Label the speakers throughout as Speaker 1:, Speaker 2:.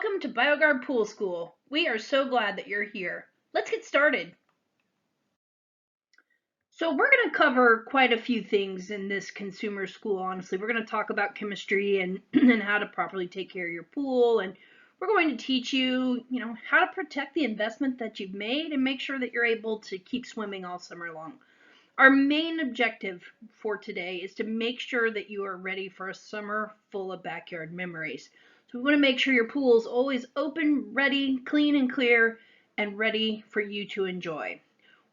Speaker 1: Welcome to Bioguard Pool School. We are so glad that you're here. Let's get started. So we're going to cover quite a few things in this consumer school, honestly. We're going to talk about chemistry and, and how to properly take care of your pool. And we're going to teach you, how to protect the investment that you've made and make sure that you're able to keep swimming all summer long. Our main objective for today is to make sure that you are ready for a summer full of backyard memories. So we want to make sure your pool is always open, ready, clean and clear, and ready for you to enjoy.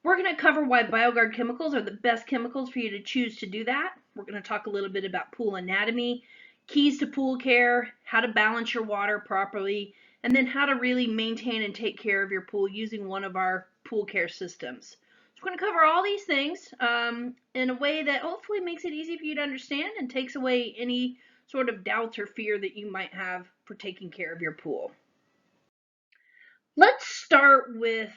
Speaker 1: We're going to cover why Bioguard chemicals are the best chemicals for you to choose to do that. We're going to talk a little bit about pool anatomy, keys to pool care, how to balance your water properly, and then how to really maintain and take care of your pool using one of our pool care systems. So we're going to cover all these things in a way that hopefully makes it easy for you to understand and takes away any sort of doubts or fear that you might have for taking care of your pool. Let's start with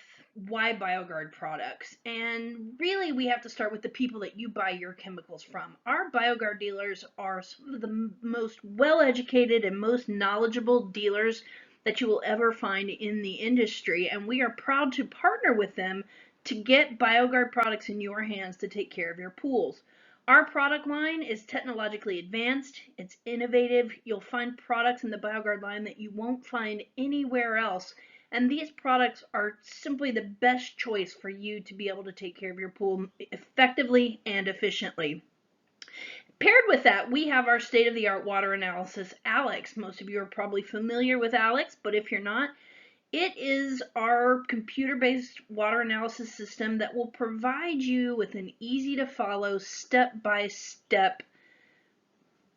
Speaker 1: why Bioguard products. And really, we have to start with the people that you buy your chemicals from. Our Bioguard dealers are some of the most well-educated and most knowledgeable dealers that you will ever find in the industry. And we are proud to partner with them to get Bioguard products in your hands to take care of your pools. Our product line is technologically advanced, it's innovative. You'll find products in the Bioguard line that you won't find anywhere else. And these products are simply the best choice for you to be able to take care of your pool effectively and efficiently. Paired with that, we have our state-of-the-art water analysis, Alex. Most of you are probably familiar with Alex, but if you're not, it is our computer-based water analysis system that will provide you with an easy-to-follow, step-by-step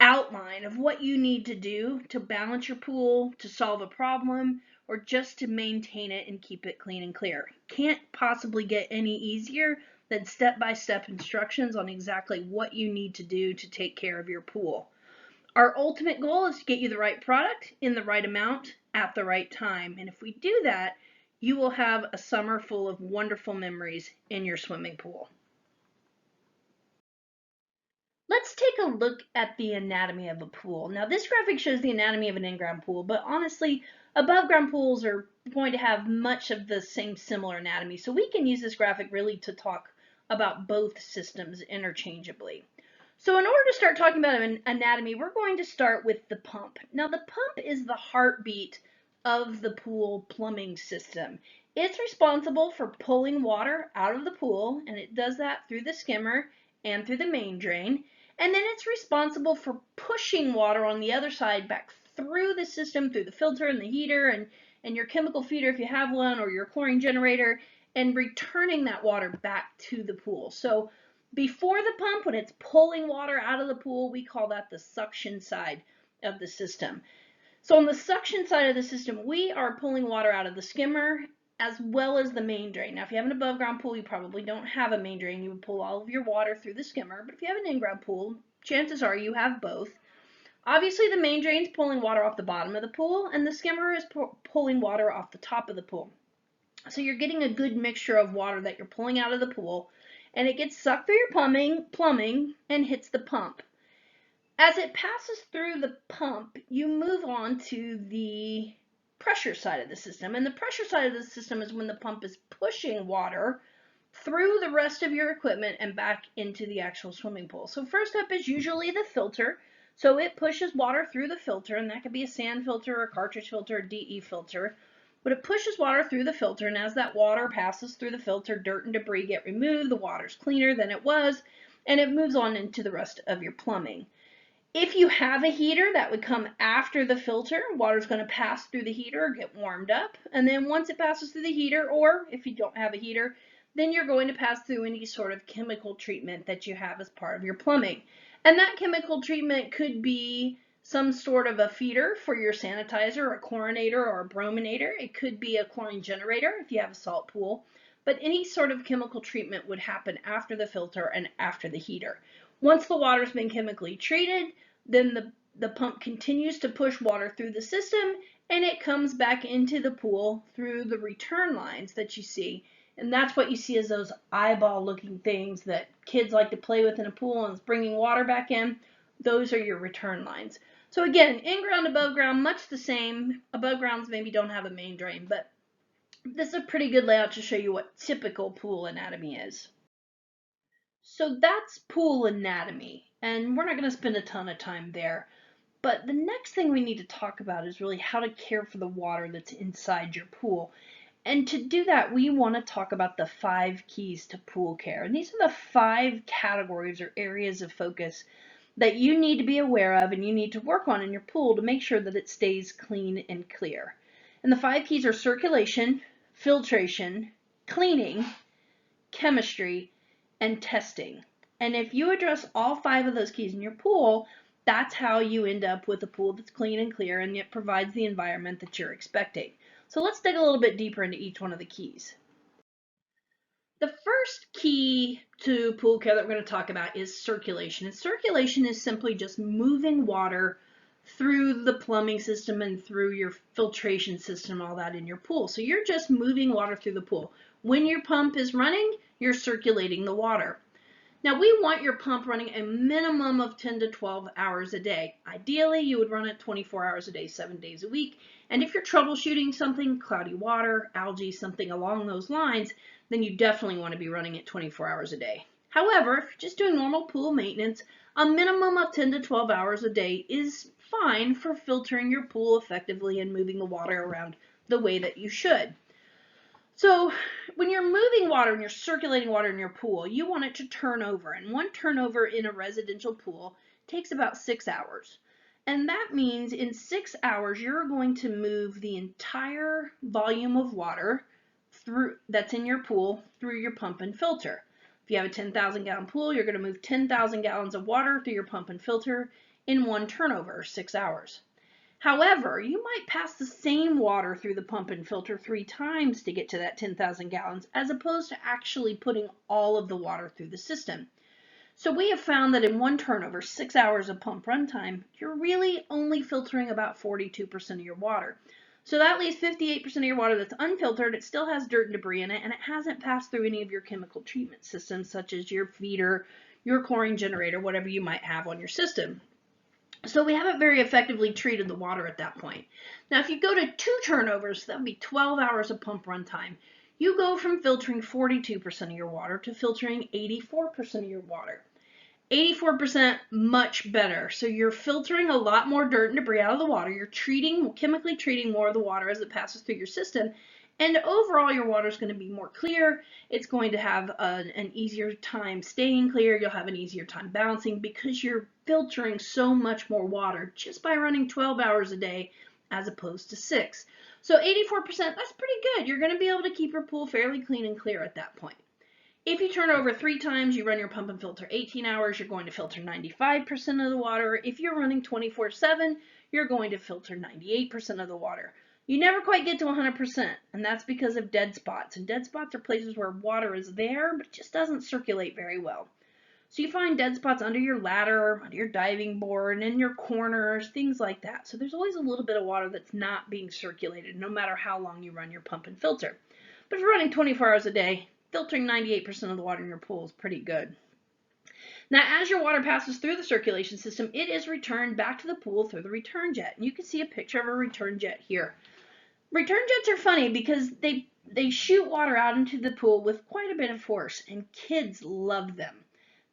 Speaker 1: outline of what you need to do to balance your pool, to solve a problem, or just to maintain it and keep it clean and clear. Can't possibly get any easier than step-by-step instructions on exactly what you need to do to take care of your pool. Our ultimate goal is to get you the right product in the right amount at the right time. And if we do that, you will have a summer full of wonderful memories in your swimming pool. Let's take a look at the anatomy of a pool. Now this graphic shows the anatomy of an in-ground pool, but honestly, above ground pools are going to have much of the same similar anatomy. So we can use this graphic really to talk about both systems interchangeably. So in order to start talking about an anatomy, we're going to start with the pump. Now the pump is the heartbeat of the pool plumbing system. It's responsible for pulling water out of the pool, and it does that through the skimmer and through the main drain. And then it's responsible for pushing water on the other side back through the system, through the filter and the heater and your chemical feeder if you have one, or your chlorine generator, and returning that water back to the pool. So before the pump, when it's pulling water out of the pool, we call that the suction side of the system. So on the suction side of the system, we are pulling water out of the skimmer as well as the main drain. Now, if you have an above ground pool, you probably don't have a main drain. You would pull all of your water through the skimmer. But if you have an in-ground pool, chances are you have both. Obviously, the main drain is pulling water off the bottom of the pool, and the skimmer is pulling water off the top of the pool. So you're getting a good mixture of water that you're pulling out of the pool, and it gets sucked through your plumbing and hits the pump. As it passes through the pump, you move on to the pressure side of the system. And the pressure side of the system is when the pump is pushing water through the rest of your equipment and back into the actual swimming pool. So first up is usually the filter. So it pushes water through the filter, and that could be a sand filter, a cartridge filter, a DE filter. But it pushes water through the filter, and as that water passes through the filter, dirt and debris get removed, the water's cleaner than it was, and it moves on into the rest of your plumbing. If you have a heater, that would come after the filter. Water's going to pass through the heater, get warmed up, and then once it passes through the heater, or if you don't have a heater, then you're going to pass through any sort of chemical treatment that you have as part of your plumbing. And that chemical treatment could be some sort of a feeder for your sanitizer, a chlorinator, or a brominator. It could be a chlorine generator if you have a salt pool. But any sort of chemical treatment would happen after the filter and after the heater. Once the water's been chemically treated, then the pump continues to push water through the system, and it comes back into the pool through the return lines that you see. And that's what you see as those eyeball looking things that kids like to play with in a pool and it's bringing water back in. Those are your return lines. So again, in-ground, above ground, much the same. Above grounds maybe don't have a main drain, but this is a pretty good layout to show you what typical pool anatomy is. So that's pool anatomy, and we're not going to spend a ton of time there. But the next thing we need to talk about is really how to care for the water that's inside your pool. And to do that, we want to talk about the 5 keys to pool care. And these are the 5 categories or areas of focus that you need to be aware of and you need to work on in your pool to make sure that it stays clean and clear. And the 5 keys are circulation, filtration, cleaning, chemistry, and testing. And if you address all 5 of those keys in your pool, that's how you end up with a pool that's clean and clear and yet provides the environment that you're expecting. So let's dig a little bit deeper into each one of the keys. The first key to pool care that we're going to talk about is circulation. And circulation is simply just moving water through the plumbing system and through your filtration system, all that in your pool. So you're just moving water through the pool. When your pump is running, you're circulating the water. Now we want your pump running a minimum of 10 to 12 hours a day. Ideally, you would run it 24 hours a day, 7 days a week. And if you're troubleshooting something, cloudy water, algae, something along those lines, then you definitely want to be running it 24 hours a day. However, if you're just doing normal pool maintenance, a minimum of 10 to 12 hours a day is fine for filtering your pool effectively and moving the water around the way that you should. So when you're moving water and you're circulating water in your pool, you want it to turn over. And one turnover in a residential pool takes about 6 hours. And that means in 6 hours, you're going to move the entire volume of water that's in your pool through your pump and filter. If you have a 10,000 gallon pool, you're going to move 10,000 gallons of water through your pump and filter in one turnover, 6 hours. However, you might pass the same water through the pump and filter 3 times to get to that 10,000 gallons, as opposed to actually putting all of the water through the system. So we have found that in one turnover, 6 hours of pump runtime, you're really only filtering about 42% of your water. So that leaves 58% of your water that's unfiltered. It still has dirt and debris in it, and it hasn't passed through any of your chemical treatment systems, such as your feeder, your chlorine generator, whatever you might have on your system. So we haven't very effectively treated the water at that point. Now, if you go to 2 turnovers, that would be 12 hours of pump run time. You go from filtering 42% of your water to filtering 84% of your water. 84% much better. So you're filtering a lot more dirt and debris out of the water. You're chemically treating more of the water as it passes through your system. And overall, your water is going to be more clear. It's going to have an easier time staying clear. You'll have an easier time balancing because you're filtering so much more water just by running 12 hours a day as opposed to 6. So 84%, that's pretty good. You're going to be able to keep your pool fairly clean and clear at that point. If you turn over 3 times, you run your pump and filter 18 hours, you're going to filter 95% of the water. If you're running 24/7, you're going to filter 98% of the water. You never quite get to 100%, and that's because of dead spots. And dead spots are places where water is there, but it just doesn't circulate very well. So you find dead spots under your ladder, under your diving board, in your corners, things like that. So there's always a little bit of water that's not being circulated, no matter how long you run your pump and filter. But if you're running 24 hours a day, filtering 98% of the water in your pool is pretty good. Now, as your water passes through the circulation system, it is returned back to the pool through the return jet. And you can see a picture of a return jet here. Return jets are funny because they shoot water out into the pool with quite a bit of force, and kids love them.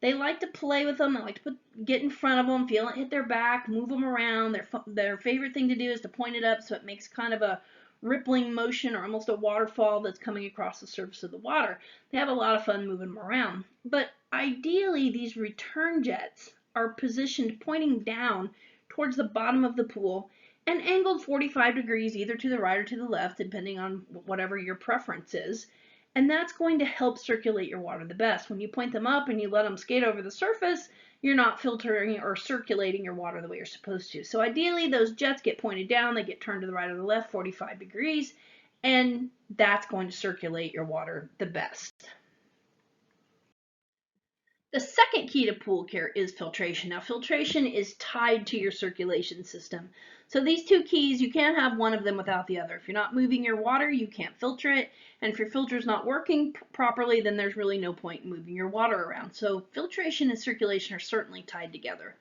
Speaker 1: They like to play with them. They like to get in front of them, feel it hit their back, move them around. Their favorite thing to do is to point it up so it makes kind of a rippling motion or almost a waterfall that's coming across the surface of the water. They have a lot of fun moving them around. But ideally, these return jets are positioned pointing down towards the bottom of the pool and angled 45 degrees either to the right or to the left, depending on whatever your preference is. And that's going to help circulate your water the best. When you point them up and you let them skate over the surface, you're not filtering or circulating your water the way you're supposed to. So ideally, those jets get pointed down, they get turned to the right or the left 45 degrees, and that's going to circulate your water the best. The second key to pool care is filtration. Now, filtration is tied to your circulation system. So these 2 keys, you can't have one of them without the other. If you're not moving your water, you can't filter it. And if your filter is not working properly, then there's really no point in moving your water around. So filtration and circulation are certainly tied together.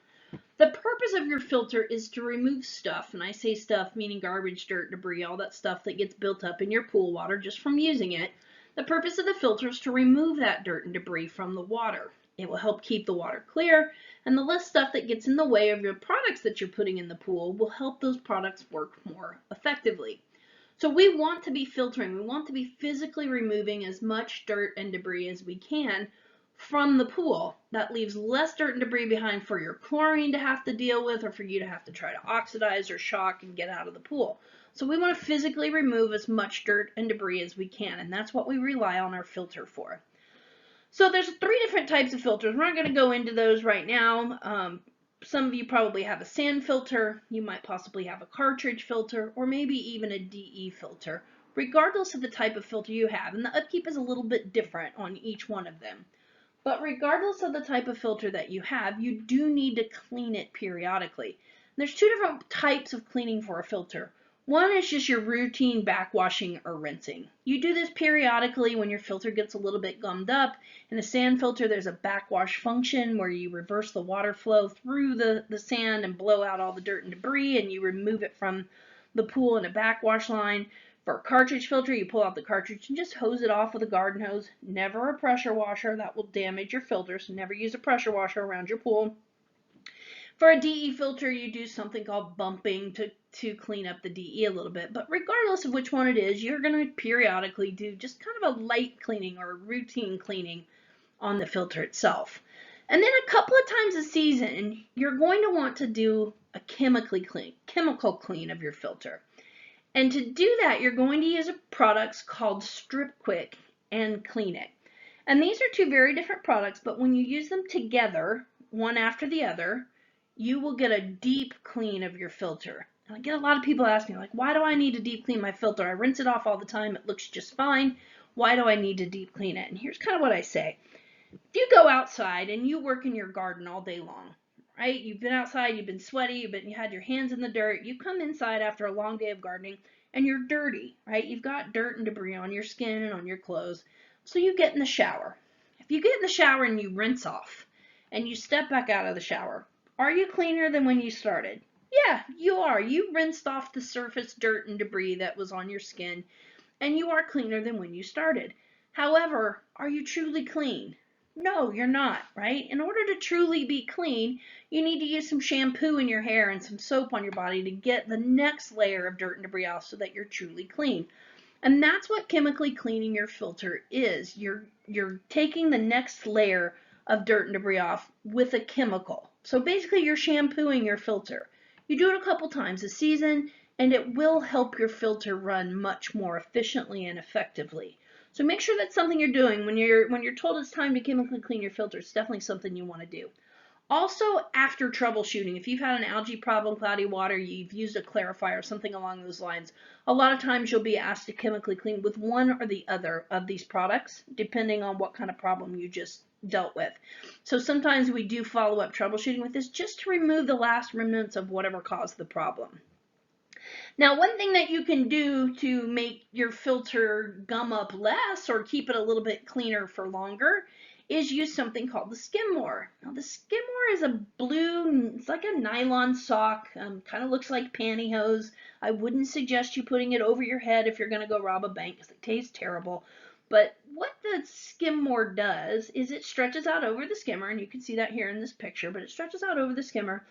Speaker 1: The purpose of your filter is to remove stuff, and I say stuff meaning garbage, dirt, debris, all that stuff that gets built up in your pool water just from using it. The purpose of the filter is to remove that dirt and debris from the water. It will help keep the water clear, and the less stuff that gets in the way of your products that you're putting in the pool will help those products work more effectively. So we want to be filtering, we want to be physically removing as much dirt and debris as we can from the pool. That leaves less dirt and debris behind for your chlorine to have to deal with, or for you to have to try to oxidize or shock and get out of the pool. So we want to physically remove as much dirt and debris as we can, and that's what we rely on our filter for. So there's 3 different types of filters. We're not going to go into those right now. Some of you probably have a sand filter, you might possibly have a cartridge filter, or maybe even a DE filter, regardless of the type of filter you have. And the upkeep is a little bit different on each one of them. But regardless of the type of filter that you have, you do need to clean it periodically. There's 2 different types of cleaning for a filter. One is just your routine backwashing or rinsing. You do this periodically when your filter gets a little bit gummed up. In a sand filter, there's a backwash function where you reverse the water flow through the sand and blow out all the dirt and debris, and you remove it from the pool in a backwash line. For a cartridge filter, you pull out the cartridge and just hose it off with a garden hose. Never a pressure washer, that will damage your filter, so never use a pressure washer around your pool. For a DE filter, you do something called bumping to clean up the DE a little bit. But regardless of which one it is, you're going to periodically do just kind of a light cleaning or a routine cleaning on the filter itself. And then a couple of times a season, you're going to want to do a chemical clean of your filter. And to do that, you're going to use products called Strip Quick and Clean It. And these are 2 very different products, but when you use them together, one after the other, you will get a deep clean of your filter. And I get a lot of people ask me, like, why do I need to deep clean my filter? I rinse it off all the time. It looks just fine. Why do I need to deep clean it? And here's kind of what I say. If you go outside and you work in your garden all day long, right? You've been outside, you've been sweaty, you had your hands in the dirt. You come inside after a long day of gardening and you're dirty, right? You've got dirt and debris on your skin and on your clothes. So you get in the shower. If you get in the shower and you rinse off and you step back out of the shower, are you cleaner than when you started? Yeah, you are. You rinsed off the surface dirt and debris that was on your skin, and you are cleaner than when you started. However, are you truly clean? No, you're not, right? In order to truly be clean, you need to use some shampoo in your hair and some soap on your body to get the next layer of dirt and debris off so that you're truly clean. And that's what chemically cleaning your filter is. You're taking the next layer of dirt and debris off with a chemical. So basically you're shampooing your filter. You do it a couple times a season and it will help your filter run much more efficiently and effectively. So make sure that's something you're doing when you're told it's time to chemically clean your filter. It's definitely something you want to do. Also, after troubleshooting, if you've had an algae problem, cloudy water, you've used a clarifier, something along those lines, a lot of times you'll be asked to chemically clean with one or the other of these products, depending on what kind of problem you just dealt with. So sometimes we do follow-up troubleshooting with this just to remove the last remnants of whatever caused the problem. Now, one thing that you can do to make your filter gum up less or keep it a little bit cleaner for longer is use something called the Skimmer. Now, the Skimmer is a blue, it's like a nylon sock, kind of looks like pantyhose. I wouldn't suggest you putting it over your head if you're going to go rob a bank because it tastes terrible. But what the Skimmer does is it stretches out over the skimmer, and you can see that here in this picture, but it stretches out over the skimmer,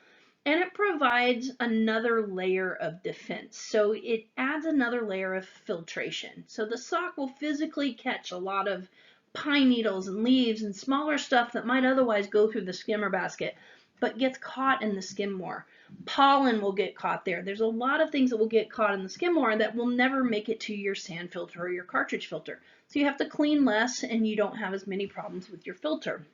Speaker 1: and it provides another layer of defense. So it adds another layer of filtration. So the sock will physically catch a lot of pine needles and leaves and smaller stuff that might otherwise go through the skimmer basket, but gets caught in the Skimmer. Pollen will get caught there. There's a lot of things that will get caught in the Skimmer that will never make it to your sand filter or your cartridge filter. So you have to clean less and you don't have as many problems with your filter.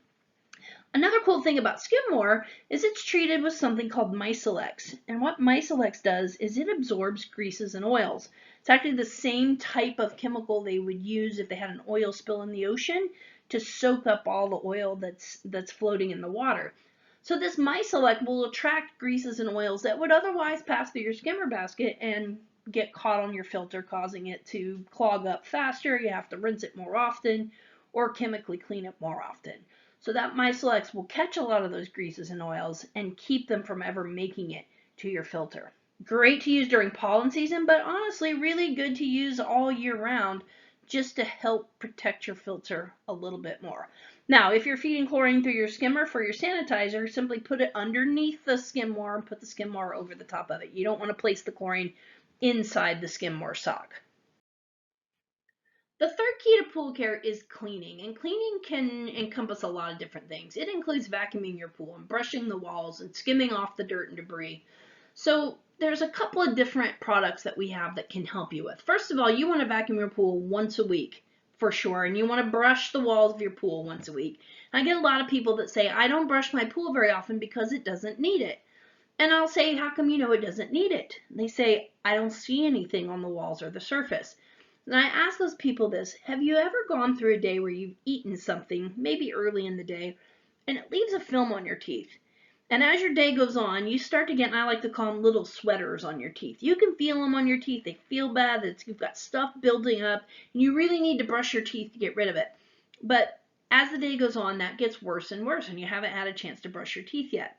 Speaker 1: Another cool thing about Skimmer is it's treated with something called Miselex. And what Miselex does is it absorbs greases and oils. It's actually the same type of chemical they would use if they had an oil spill in the ocean to soak up all the oil that's floating in the water. So this Miselex will attract greases and oils that would otherwise pass through your skimmer basket and get caught on your filter, causing it to clog up faster. You have to rinse it more often or chemically clean it more often. So that Miselex will catch a lot of those greases and oils and keep them from ever making it to your filter. Great to use during pollen season, but honestly really good to use all year round just to help protect your filter a little bit more. Now, if you're feeding chlorine through your skimmer for your sanitizer, simply put it underneath the skim wire and put the skim wire over the top of it. You don't want to place the chlorine inside the skim wire sock. The third key to pool care is cleaning, and cleaning can encompass a lot of different things. It includes vacuuming your pool and brushing the walls and skimming off the dirt and debris. So there's a couple of different products that we have that can help you with. First of all, you want to vacuum your pool once a week for sure, and you want to brush the walls of your pool once a week. I get a lot of people that say, I don't brush my pool very often because it doesn't need it. And I'll say, how come you know it doesn't need it? And they say, I don't see anything on the walls or the surface. And I ask those people this, have you ever gone through a day where you've eaten something, maybe early in the day, and it leaves a film on your teeth? And as your day goes on, you start to get, and I like to call them little sweaters on your teeth. You can feel them on your teeth. They feel bad. You've got stuff building up, and you really need to brush your teeth to get rid of it. But as the day goes on, that gets worse and worse, and you haven't had a chance to brush your teeth yet.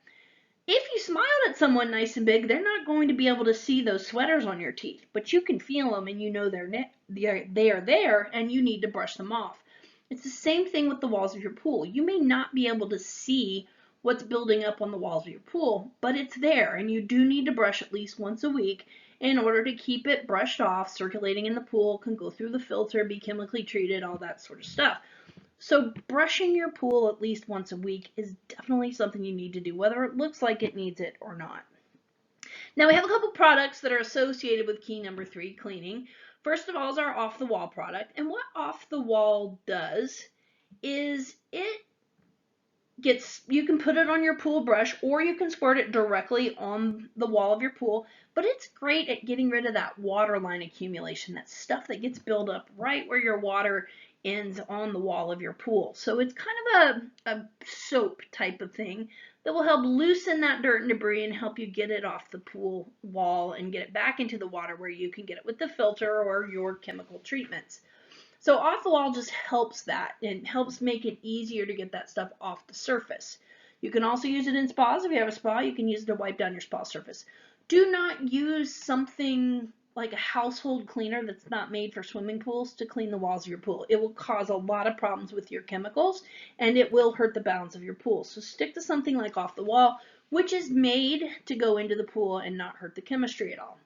Speaker 1: If you smiled at someone nice and big, they're not going to be able to see those sweaters on your teeth, but you can feel them and you know they are there and you need to brush them off. It's the same thing with the walls of your pool. You may not be able to see what's building up on the walls of your pool, but it's there and you do need to brush at least once a week in order to keep it brushed off, circulating in the pool, can go through the filter, be chemically treated, all that sort of stuff. So brushing your pool at least once a week is definitely something you need to do, whether it looks like it needs it or not. Now we have a couple products that are associated with key number 3, cleaning. First of all is our off the wall product. And what off the wall does is you can put it on your pool brush or you can squirt it directly on the wall of your pool, but it's great at getting rid of that water line accumulation, that stuff that gets built up right where your water ends on the wall of your pool. So it's kind of a soap type of thing that will help loosen that dirt and debris and help you get it off the pool wall and get it back into the water where you can get it with the filter or your chemical treatments. So off the wall just helps that and helps make it easier to get that stuff off the surface. You can also use it in spas. If you have a spa, you can use it to wipe down your spa surface. Do not use something like a household cleaner that's not made for swimming pools to clean the walls of your pool. It will cause a lot of problems with your chemicals and it will hurt the balance of your pool. So stick to something like off the wall, which is made to go into the pool and not hurt the chemistry at all.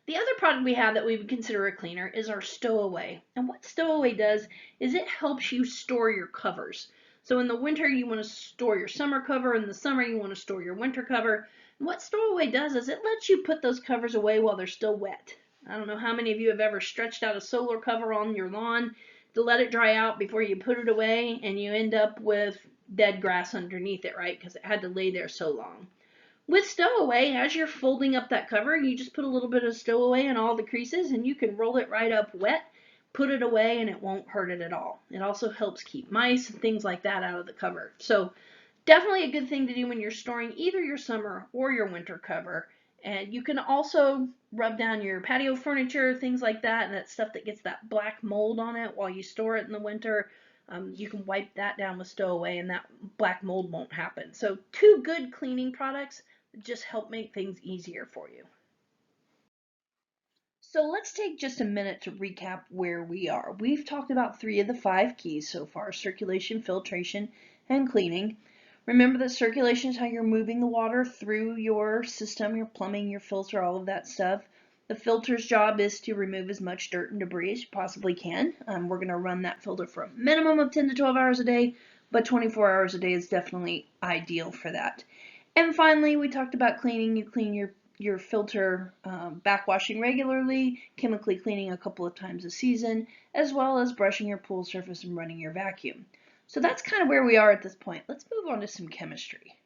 Speaker 1: The other product we have that we would consider a cleaner is our stowaway. And what stowaway does is it helps you store your covers. So in the winter you want to store your summer cover, in the summer you want to store your winter cover. And what stowaway does is it lets you put those covers away while they're still wet. I don't know how many of you have ever stretched out a solar cover on your lawn to let it dry out before you put it away and you end up with dead grass underneath it, right? Because it had to lay there so long. With stowaway, as you're folding up that cover, you just put a little bit of stowaway in all the creases and you can roll it right up wet, put it away, and it won't hurt it at all. It also helps keep mice and things like that out of the cover. So definitely a good thing to do when you're storing either your summer or your winter cover. And you can also rub down your patio furniture, things like that, and that stuff that gets that black mold on it while you store it in the winter. You can wipe that down with stowaway and that black mold won't happen. So 2 good cleaning products just help make things easier for you. So let's take just a minute to recap where we are. We've talked about 3 of the 5 keys so far: circulation, filtration, and cleaning. Remember that circulation is how you're moving the water through your system, your plumbing, your filter, all of that stuff. The filter's job is to remove as much dirt and debris as you possibly can. We're going to run that filter for a minimum of 10 to 12 hours a day, but 24 hours a day is definitely ideal for that. And finally, we talked about cleaning. You clean your filter backwashing regularly, chemically cleaning a couple of times a season, as well as brushing your pool surface and running your vacuum. So that's kind of where we are at this point. Let's move on to some chemistry.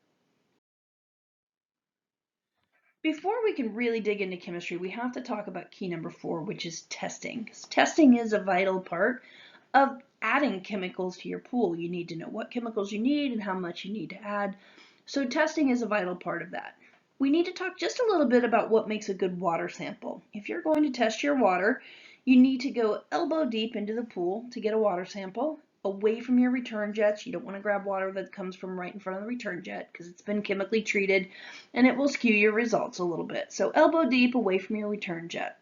Speaker 1: Before we can really dig into chemistry, we have to talk about key number 4, which is testing. Testing is a vital part of adding chemicals to your pool. You need to know what chemicals you need and how much you need to add. So testing is a vital part of that. We need to talk just a little bit about what makes a good water sample. If you're going to test your water, you need to go elbow deep into the pool to get a water sample, away from your return jets. You don't want to grab water that comes from right in front of the return jet because it's been chemically treated and it will skew your results a little bit. So elbow deep away from your return jet.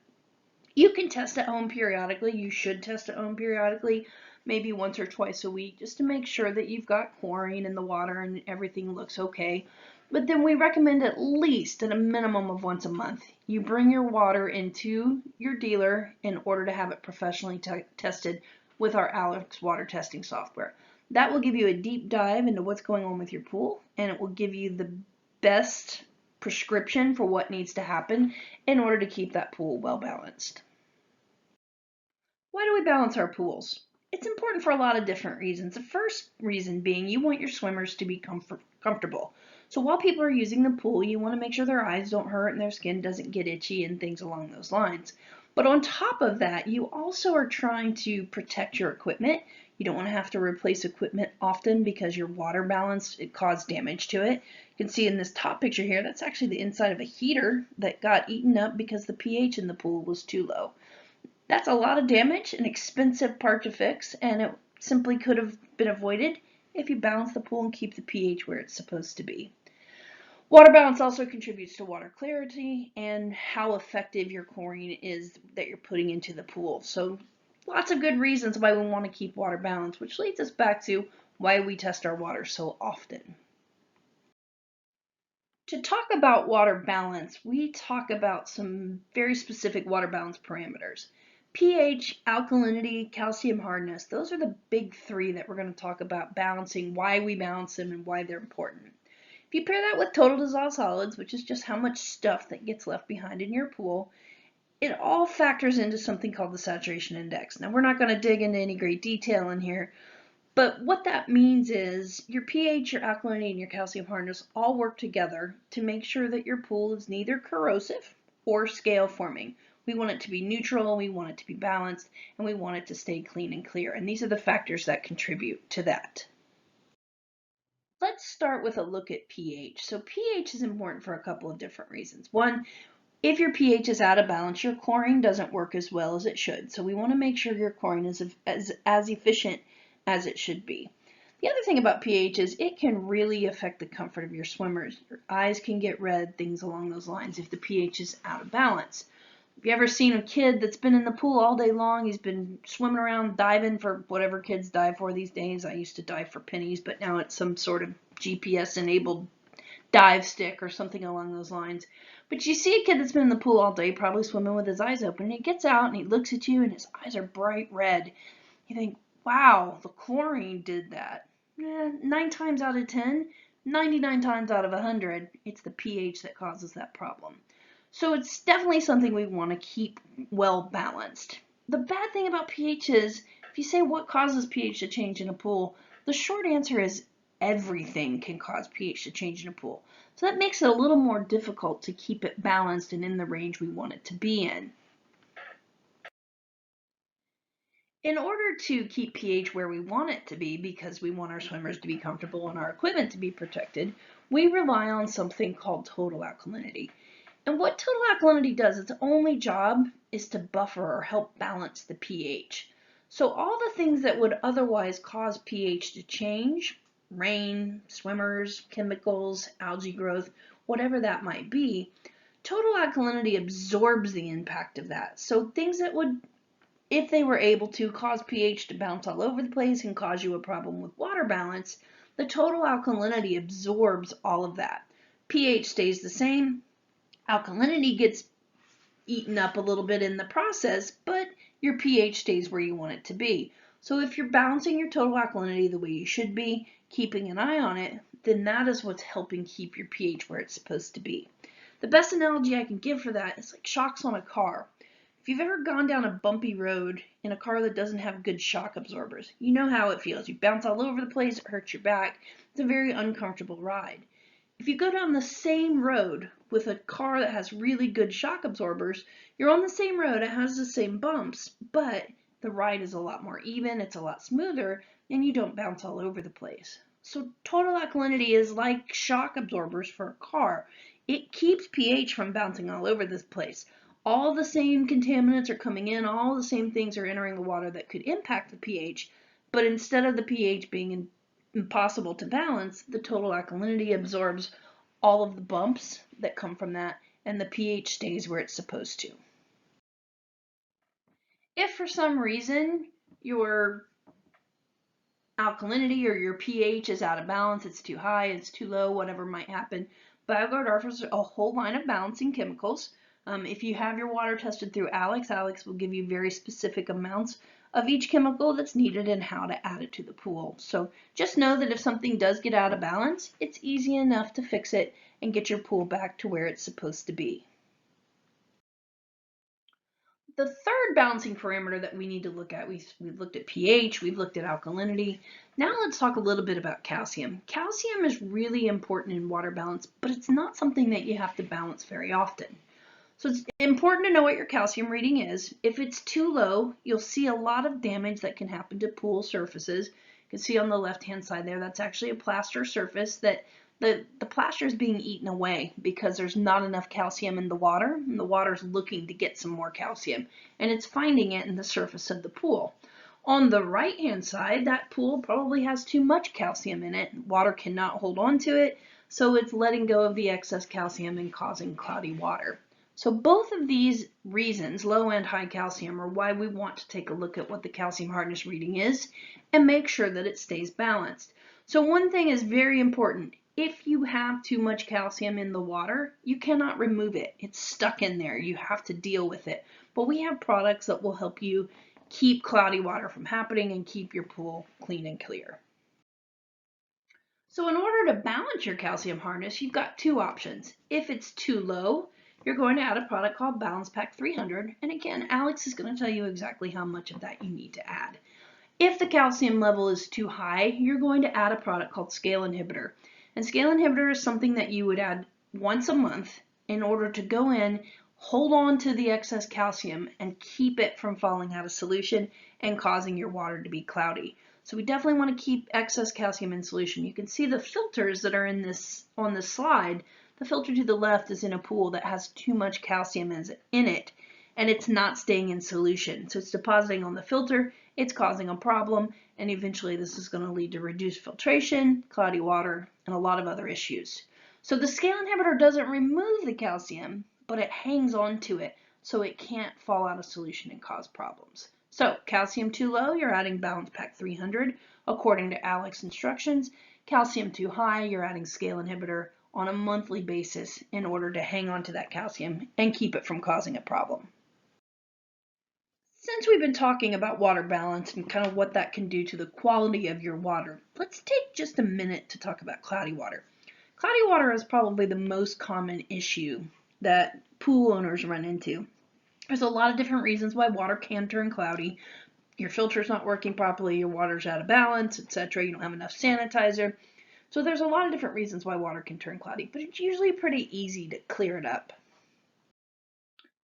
Speaker 1: You can test at home periodically. You should test at home periodically, maybe once or twice a week, just to make sure that you've got chlorine in the water and everything looks okay. But then we recommend at least at a minimum of once a month, you bring your water into your dealer in order to have it professionally tested with our Alex water testing software. That will give you a deep dive into what's going on with your pool, and it will give you the best prescription for what needs to happen in order to keep that pool well balanced. Why do we balance our pools? It's important for a lot of different reasons. The first reason being you want your swimmers to be comfortable. So while people are using the pool, you want to make sure their eyes don't hurt and their skin doesn't get itchy and things along those lines. But on top of that, you also are trying to protect your equipment. You don't want to have to replace equipment often because your water balance, it caused damage to it. You can see in this top picture here, that's actually the inside of a heater that got eaten up because the pH in the pool was too low. That's a lot of damage, an expensive part to fix, and it simply could have been avoided if you balance the pool and keep the pH where it's supposed to be. Water balance also contributes to water clarity and how effective your chlorine is that you're putting into the pool. So lots of good reasons why we want to keep water balanced, which leads us back to why we test our water so often. To talk about water balance, we talk about some very specific water balance parameters. pH, alkalinity, calcium hardness, those are the big three that we're going to talk about balancing, why we balance them and why they're important. If you pair that with total dissolved solids, which is just how much stuff that gets left behind in your pool, it all factors into something called the saturation index. Now, we're not going to dig into any great detail in here, but what that means is your pH, your alkalinity, and your calcium hardness all work together to make sure that your pool is neither corrosive or scale forming. We want it to be neutral, we want it to be balanced, and we want it to stay clean and clear. And these are the factors that contribute to that. Let's start with a look at pH. So pH is important for a couple of different reasons. One, if your pH is out of balance, your chlorine doesn't work as well as it should. So we want to make sure your chlorine is as efficient as it should be. The other thing about pH is it can really affect the comfort of your swimmers. Your eyes can get red, things along those lines if the pH is out of balance. Have you ever seen a kid that's been in the pool all day long? He's been swimming around, diving for whatever kids dive for these days. I used to dive for pennies, but now it's some sort of GPS-enabled dive stick or something along those lines. But you see a kid that's been in the pool all day, probably swimming with his eyes open, and he gets out and he looks at you and his eyes are bright red. You think, wow, the chlorine did that. 9 times out of 10, 99 times out of 100, it's the pH that causes that problem. So it's definitely something we want to keep well balanced. The bad thing about pH is, if you say what causes pH to change in a pool, the short answer is everything can cause pH to change in a pool. So that makes it a little more difficult to keep it balanced and in the range we want it to be in. In order to keep pH where we want it to be, because we want our swimmers to be comfortable and our equipment to be protected, we rely on something called total alkalinity. And what total alkalinity does, its only job is to buffer or help balance the pH. So all the things that would otherwise cause pH to change, rain, swimmers, chemicals, algae growth, whatever that might be, total alkalinity absorbs the impact of that. So things that would, if they were able to, cause pH to bounce all over the place and cause you a problem with water balance, the total alkalinity absorbs all of that. pH stays the same. Alkalinity gets eaten up a little bit in the process, but your pH stays where you want it to be. So if you're balancing your total alkalinity the way you should be, keeping an eye on it, then that is what's helping keep your pH where it's supposed to be. The best analogy I can give for that is like shocks on a car. If you've ever gone down a bumpy road in a car that doesn't have good shock absorbers, you know how it feels. You bounce all over the place, it hurts your back. It's a very uncomfortable ride. If you go down the same road with a car that has really good shock absorbers, you're on the same road, it has the same bumps, but the ride is a lot more even, it's a lot smoother, and you don't bounce all over the place. So total alkalinity is like shock absorbers for a car. It keeps pH from bouncing all over this place. All the same contaminants are coming in, all the same things are entering the water that could impact the pH, but instead of the pH being impossible to balance, the total alkalinity absorbs all of the bumps that come from that, and the pH stays where it's supposed to. If for some reason your alkalinity or your pH is out of balance, it's too high, it's too low, whatever might happen, Bioguard offers a whole line of balancing chemicals. If you have your water tested through Alex, Alex will give you very specific amounts of each chemical that's needed and how to add it to the pool. So just know that if something does get out of balance, it's easy enough to fix it and get your pool back to where it's supposed to be. The third balancing parameter that we need to look at, we've looked at pH, we've looked at alkalinity. Now let's talk a little bit about calcium. Calcium is really important in water balance, but it's not something that you have to balance very often. So it's important to know what your calcium reading is. If it's too low, you'll see a lot of damage that can happen to pool surfaces. You can see on the left-hand side there, that's actually a plaster surface that the plaster is being eaten away because there's not enough calcium in the water, and the water's looking to get some more calcium, and it's finding it in the surface of the pool. On the right-hand side, that pool probably has too much calcium in it. Water cannot hold on to it, so it's letting go of the excess calcium and causing cloudy water. So both of these reasons, low and high calcium, are why we want to take a look at what the calcium hardness reading is and make sure that it stays balanced. So one thing is very important. If you have too much calcium in the water, you cannot remove it. It's stuck in there. You have to deal with it. But we have products that will help you keep cloudy water from happening and keep your pool clean and clear. So in order to balance your calcium hardness, you've got two options. If it's too low, you're going to add a product called Balance Pack 300. And again, Alex is going to tell you exactly how much of that you need to add. If the calcium level is too high, you're going to add a product called Scale Inhibitor. And Scale Inhibitor is something that you would add once a month in order to go in, hold on to the excess calcium, and keep it from falling out of solution and causing your water to be cloudy. So we definitely want to keep excess calcium in solution. You can see the filters that are on this slide. The filter to the left is in a pool that has too much calcium in it, and it's not staying in solution. So it's depositing on the filter, it's causing a problem, and eventually this is going to lead to reduced filtration, cloudy water, and a lot of other issues. So the scale inhibitor doesn't remove the calcium, but it hangs on to it so it can't fall out of solution and cause problems. So calcium too low, you're adding Balance Pack 300 according to Alex's instructions. Calcium too high, you're adding scale inhibitor on a monthly basis in order to hang on to that calcium and keep it from causing a problem. Since we've been talking about water balance and kind of what that can do to the quality of your water, let's take just a minute to talk about cloudy water. Cloudy water is probably the most common issue that pool owners run into. There's a lot of different reasons why water can turn cloudy. Your filter's not working properly, your water's out of balance, etc. You don't have enough sanitizer. So there's a lot of different reasons why water can turn cloudy, but it's usually pretty easy to clear it up.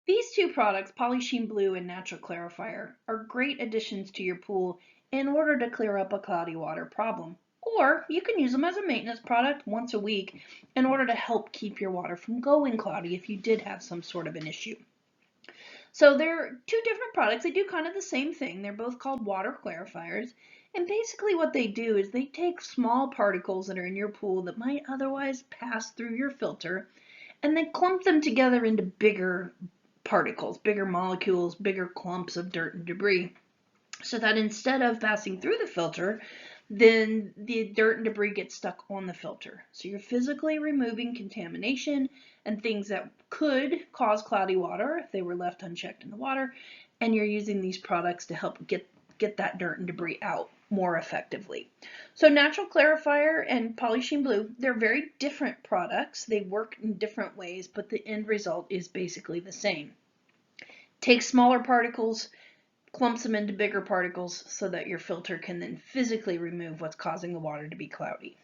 Speaker 1: These two products, Polysheen Blue and Natural Clarifier, are great additions to your pool in order to clear up a cloudy water problem. Or you can use them as a maintenance product once a week in order to help keep your water from going cloudy if you did have some sort of an issue. So they're two different products. They do kind of the same thing. They're both called water clarifiers. And basically what they do is they take small particles that are in your pool that might otherwise pass through your filter, and they clump them together into bigger particles, bigger molecules, bigger clumps of dirt and debris, so that instead of passing through the filter, then the dirt and debris gets stuck on the filter. So you're physically removing contamination and things that could cause cloudy water if they were left unchecked in the water, and you're using these products to help get that dirt and debris out more effectively. So Natural Clarifier and Polysheen Blue, they're very different products. They work in different ways, but the end result is basically the same. Take smaller particles, clumps them into bigger particles so that your filter can then physically remove what's causing the water to be cloudy.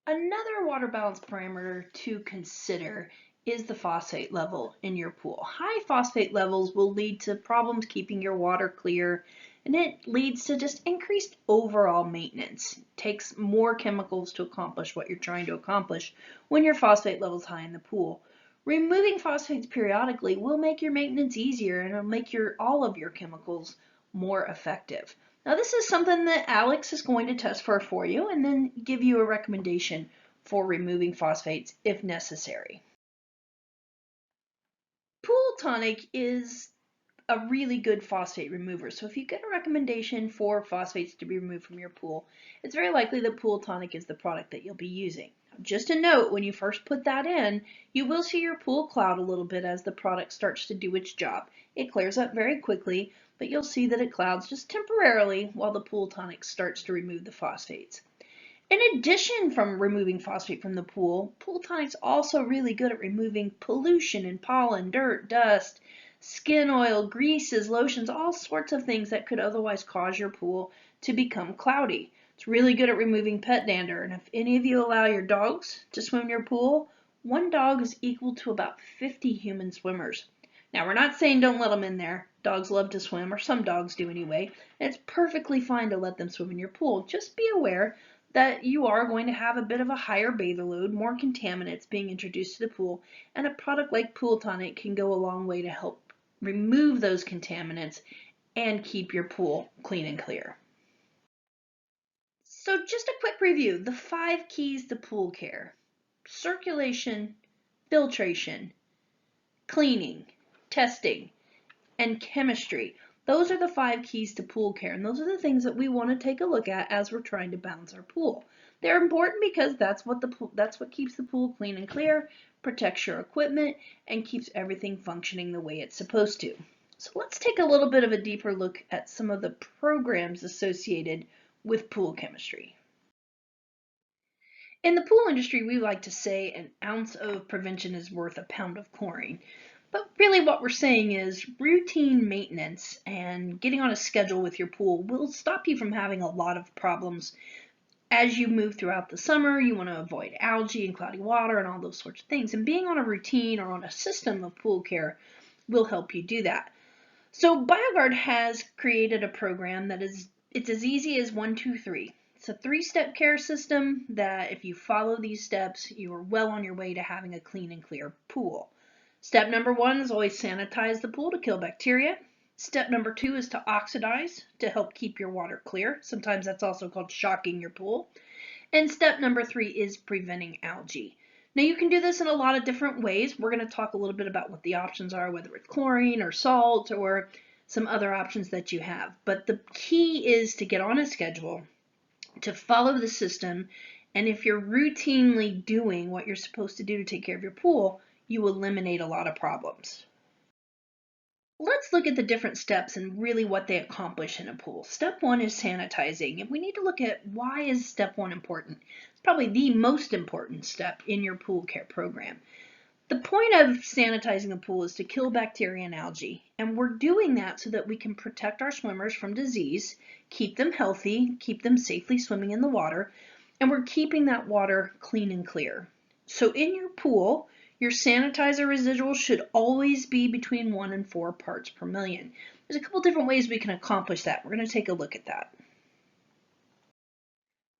Speaker 1: Another water balance parameter to consider is the phosphate level in your pool. High phosphate levels will lead to problems keeping your water clear, and it leads to just increased overall maintenance. It takes more chemicals to accomplish what you're trying to accomplish when your phosphate level is high in the pool. Removing phosphates periodically will make your maintenance easier, and it'll make all of your chemicals more effective. Now this is something that Alex is going to test for you and then give you a recommendation for removing phosphates if necessary. Pool tonic is a really good phosphate remover. So if you get a recommendation for phosphates to be removed from your pool, it's very likely that Pool Tonic is the product that you'll be using. Just a note, when you first put that in, you will see your pool cloud a little bit as the product starts to do its job. It clears up very quickly, but you'll see that it clouds just temporarily while the Pool Tonic starts to remove the phosphates. In addition from removing phosphate from the pool, Pool Tonic's also really good at removing pollution and pollen, dirt, dust, skin oil, greases, lotions, all sorts of things that could otherwise cause your pool to become cloudy. It's really good at removing pet dander, and if any of you allow your dogs to swim in your pool, one dog is equal to about 50 human swimmers. Now, we're not saying don't let them in there. Dogs love to swim, or some dogs do anyway, and it's perfectly fine to let them swim in your pool. Just be aware that you are going to have a bit of a higher bather load, more contaminants being introduced to the pool, and a product like Pool Tonic can go a long way to help remove those contaminants and keep your pool clean and clear. So just a quick review, the 5 keys to pool care: circulation, filtration, cleaning, testing, and chemistry. Those are the 5 keys to pool care, and those are the things that we want to take a look at as we're trying to balance our pool. They're important because that's what keeps the pool clean and clear, protects your equipment, and keeps everything functioning the way it's supposed to. So let's take a little bit of a deeper look at some of the programs associated with pool chemistry. In the pool industry, we like to say an ounce of prevention is worth a pound of chlorine. But really what we're saying is routine maintenance and getting on a schedule with your pool will stop you from having a lot of problems as you move throughout the summer. You want to avoid algae and cloudy water and all those sorts of things. And being on a routine or on a system of pool care will help you do that. So Bioguard has created a program that it's as easy as 1, 2, 3. It's a 3-step care system that if you follow these steps, you are well on your way to having a clean and clear pool. Step number 1 is always sanitize the pool to kill bacteria. Step number 2 is to oxidize to help keep your water clear. Sometimes that's also called shocking your pool. And step number 3 is preventing algae. Now you can do this in a lot of different ways. We're going to talk a little bit about what the options are, whether it's chlorine or salt or some other options that you have. But the key is to get on a schedule, to follow the system, and if you're routinely doing what you're supposed to do to take care of your pool, you eliminate a lot of problems. Let's look at the different steps and really what they accomplish in a pool. Step 1 is sanitizing, and we need to look at why is step 1 important. It's probably the most important step in your pool care program. The point of sanitizing the pool is to kill bacteria and algae, and we're doing that so that we can protect our swimmers from disease, keep them healthy, keep them safely swimming in the water, and we're keeping that water clean and clear. So in your pool, your sanitizer residual should always be between 1 and 4 parts per million. There's a couple different ways we can accomplish that. We're going to take a look at that.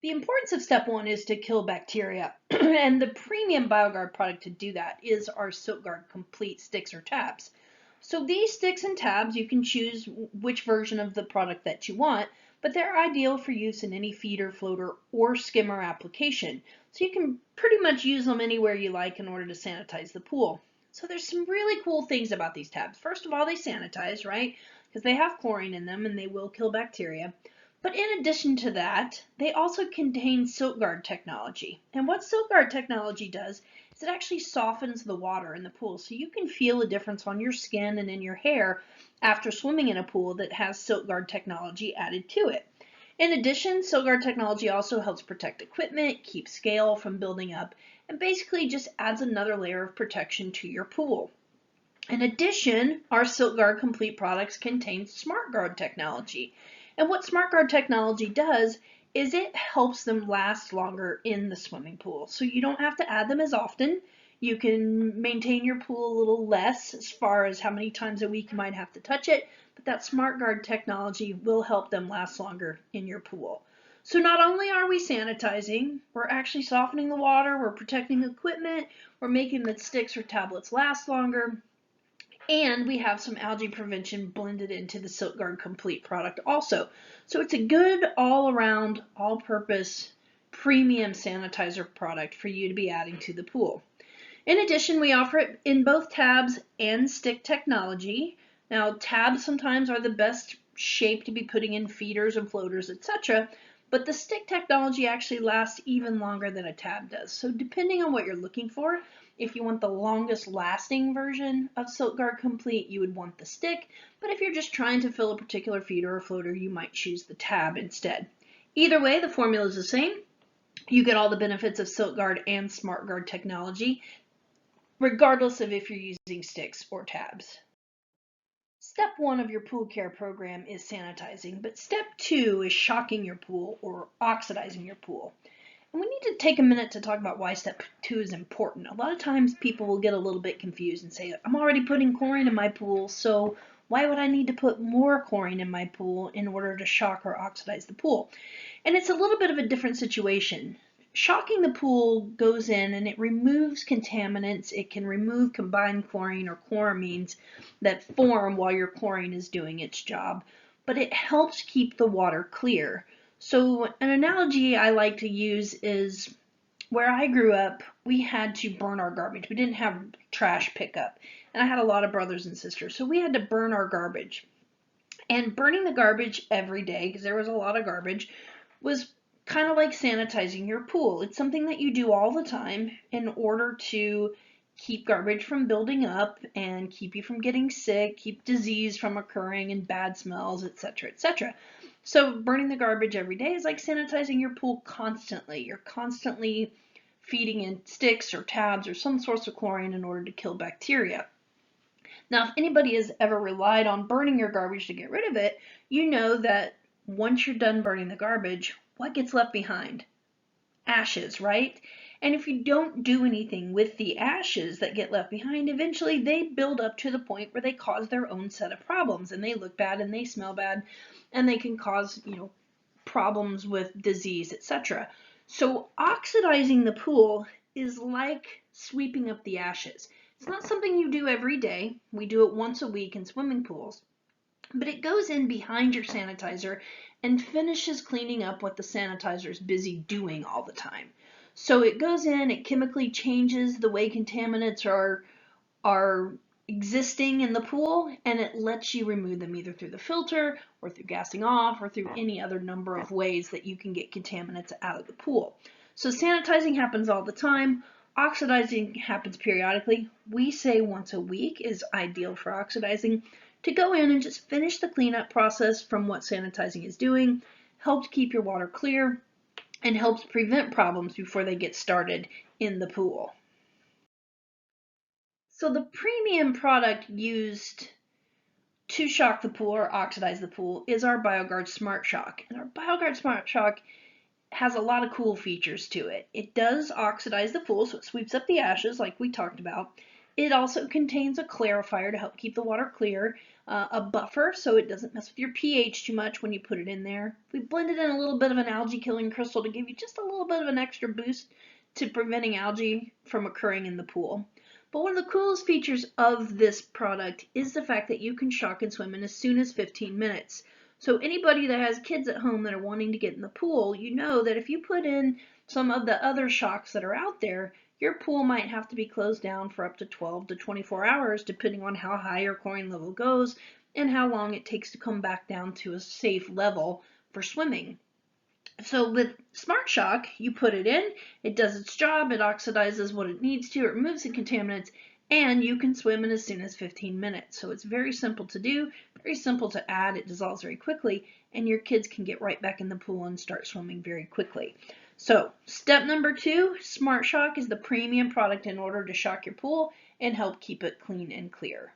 Speaker 1: The importance of step 1 is to kill bacteria, and the premium Bioguard product to do that is our SilkGuard Complete sticks or tabs. So these sticks and tabs, you can choose which version of the product that you want, but they're ideal for use in any feeder, floater, or skimmer application. So you can pretty much use them anywhere you like in order to sanitize the pool. So there's some really cool things about these tabs. First of all, they sanitize, right? Because they have chlorine in them and they will kill bacteria. But in addition to that, they also contain SilkGuard technology. And what SilkGuard technology does is it actually softens the water in the pool. So you can feel a difference on your skin and in your hair after swimming in a pool that has SilkGuard technology added to it. In addition, SilkGuard technology also helps protect equipment, keep scale from building up, and basically just adds another layer of protection to your pool. In addition, our SilkGuard Complete products contain SmartGuard technology. And what SmartGuard technology does is it helps them last longer in the swimming pool. So you don't have to add them as often. You can maintain your pool a little less as far as how many times a week you might have to touch it, but that SmartGuard technology will help them last longer in your pool. So not only are we sanitizing, we're actually softening the water, we're protecting equipment, we're making the sticks or tablets last longer, And we have some algae prevention blended into the SiltGuard Complete product also. So it's a good all-around, all-purpose, premium sanitizer product for you to be adding to the pool. In addition, we offer it in both tabs and stick technology. Now, tabs sometimes are the best shape to be putting in feeders and floaters, etc. But the stick technology actually lasts even longer than a tab does. So depending on what you're looking for, if you want the longest lasting version of SiltGuard Complete, you would want the stick. But if you're just trying to fill a particular feeder or floater, you might choose the tab instead. Either way, the formula is the same. You get all the benefits of SiltGuard and SmartGuard technology, regardless of if you're using sticks or tabs. Step 1 of your pool care program is sanitizing, but step 2 is shocking your pool or oxidizing your pool. And we need to take a minute to talk about why step 2 is important. A lot of times people will get a little bit confused and say, I'm already putting chlorine in my pool, so why would I need to put more chlorine in my pool in order to shock or oxidize the pool? And it's a little bit of a different situation. Shocking the pool goes in and it removes contaminants. It can remove combined chlorine or chloramines that form while your chlorine is doing its job, but it helps keep the water clear. So an analogy I like to use is where I grew up, we had to burn our garbage. We didn't have trash pickup, and I had a lot of brothers and sisters, so we had to burn our garbage. And burning the garbage every day, because there was a lot of garbage, was kind of like sanitizing your pool. It's something that you do all the time in order to keep garbage from building up and keep you from getting sick, keep disease from occurring and bad smells, etc., etc. So burning the garbage every day is like sanitizing your pool constantly. You're constantly feeding in sticks or tabs or some source of chlorine in order to kill bacteria. Now, if anybody has ever relied on burning your garbage to get rid of it, you know that once you're done burning the garbage, what gets left behind? Ashes, right? And if you don't do anything with the ashes that get left behind, eventually they build up to the point where they cause their own set of problems, and they look bad and they smell bad, and they can cause, problems with disease, etc. So oxidizing the pool is like sweeping up the ashes. It's not something you do every day. We do it once a week in swimming pools. But it goes in behind your sanitizer and finishes cleaning up what the sanitizer is busy doing all the time. So it goes in, it chemically changes the way contaminants are existing in the pool, and it lets you remove them either through the filter or through gassing off or through any other number of ways that you can get contaminants out of the pool. So sanitizing happens all the time. Oxidizing happens periodically. We say once a week is ideal for oxidizing, to go in and just finish the cleanup process from what sanitizing is doing, helps keep your water clear, and helps prevent problems before they get started in the pool. So the premium product used to shock the pool or oxidize the pool is our Bioguard Smart Shock. And our Bioguard Smart Shock has a lot of cool features to it. It does oxidize the pool, so it sweeps up the ashes like we talked about. It also contains a clarifier to help keep the water clear, a buffer so it doesn't mess with your pH too much when you put it in there. We blended in a little bit of an algae killing crystal to give you just a little bit of an extra boost to preventing algae from occurring in the pool. But one of the coolest features of this product is the fact that you can shock and swim in as soon as 15 minutes. So anybody that has kids at home that are wanting to get in the pool, you know that if you put in some of the other shocks that are out there, your pool might have to be closed down for up to 12 to 24 hours, depending on how high your chlorine level goes and how long it takes to come back down to a safe level for swimming. So with Smart Shock, you put it in, it does its job, it oxidizes what it needs to, it removes the contaminants, and you can swim in as soon as 15 minutes. So it's very simple to do, very simple to add, it dissolves very quickly, and your kids can get right back in the pool and start swimming very quickly. So step number 2, Smart Shock is the premium product in order to shock your pool and help keep it clean and clear.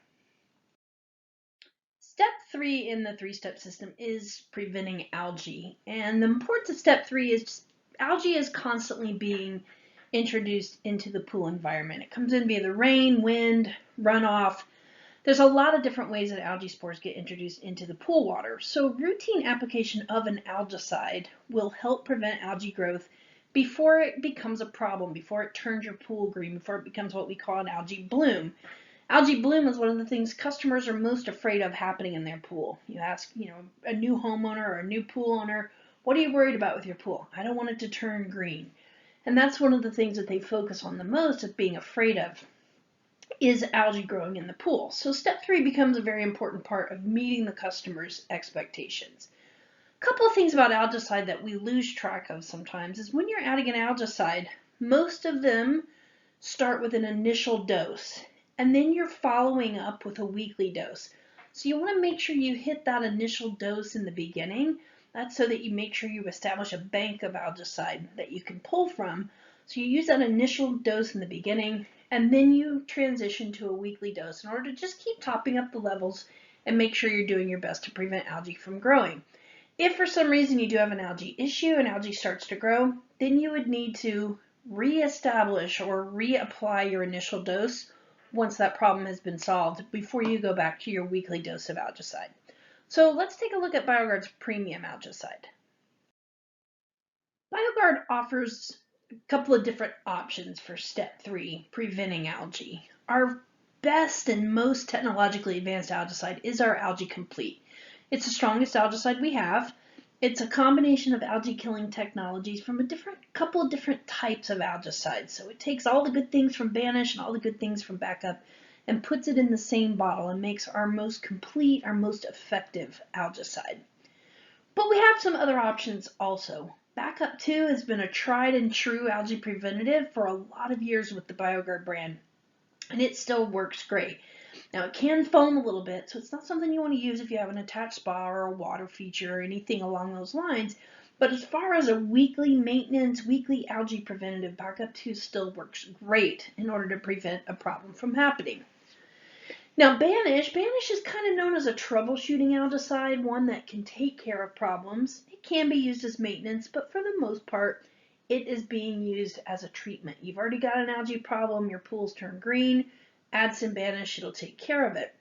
Speaker 1: Step 3 in the 3-step system is preventing algae. And the importance of step 3 is algae is constantly being introduced into the pool environment. It comes in via the rain, wind, runoff. There's a lot of different ways that algae spores get introduced into the pool water. So routine application of an algicide will help prevent algae growth before it becomes a problem, before it turns your pool green, before it becomes what we call an algae bloom. Algae bloom is one of the things customers are most afraid of happening in their pool. You ask, a new homeowner or a new pool owner, what are you worried about with your pool? I don't want it to turn green. And that's one of the things that they focus on the most as being afraid of is algae growing in the pool. So step 3 becomes a very important part of meeting the customer's expectations. A couple of things about algicide that we lose track of sometimes is when you're adding an algicide, most of them start with an initial dose, and then you're following up with a weekly dose. So you want to make sure you hit that initial dose in the beginning. That's so that you make sure you establish a bank of algicide that you can pull from. So you use that initial dose in the beginning, and then you transition to a weekly dose in order to just keep topping up the levels and make sure you're doing your best to prevent algae from growing. If for some reason you do have an algae issue and algae starts to grow, then you would need to reestablish or reapply your initial dose once that problem has been solved before you go back to your weekly dose of algicide. So let's take a look at Bioguard's premium algicide. Bioguard offers a couple of different options for step 3, preventing algae. Our best and most technologically advanced algicide is our Algae Complete. It's the strongest algicide we have. It's a combination of algae killing technologies from a couple of different types of algicides. So it takes all the good things from Banish and all the good things from Backup and puts it in the same bottle and makes our most complete, our most effective algicide. But we have some other options also. Backup 2 has been a tried and true algae preventative for a lot of years with the Bioguard brand, and it still works great. Now it can foam a little bit, so it's not something you want to use if you have an attached spa or a water feature or anything along those lines. But as far as a weekly maintenance, weekly algae preventative, Backup 2 still works great in order to prevent a problem from happening. Now Banish is kind of known as a troubleshooting algicide, one that can take care of problems. It can be used as maintenance, but for the most part, it is being used as a treatment. You've already got an algae problem, your pool's turned green, add some Banish, it'll take care of it.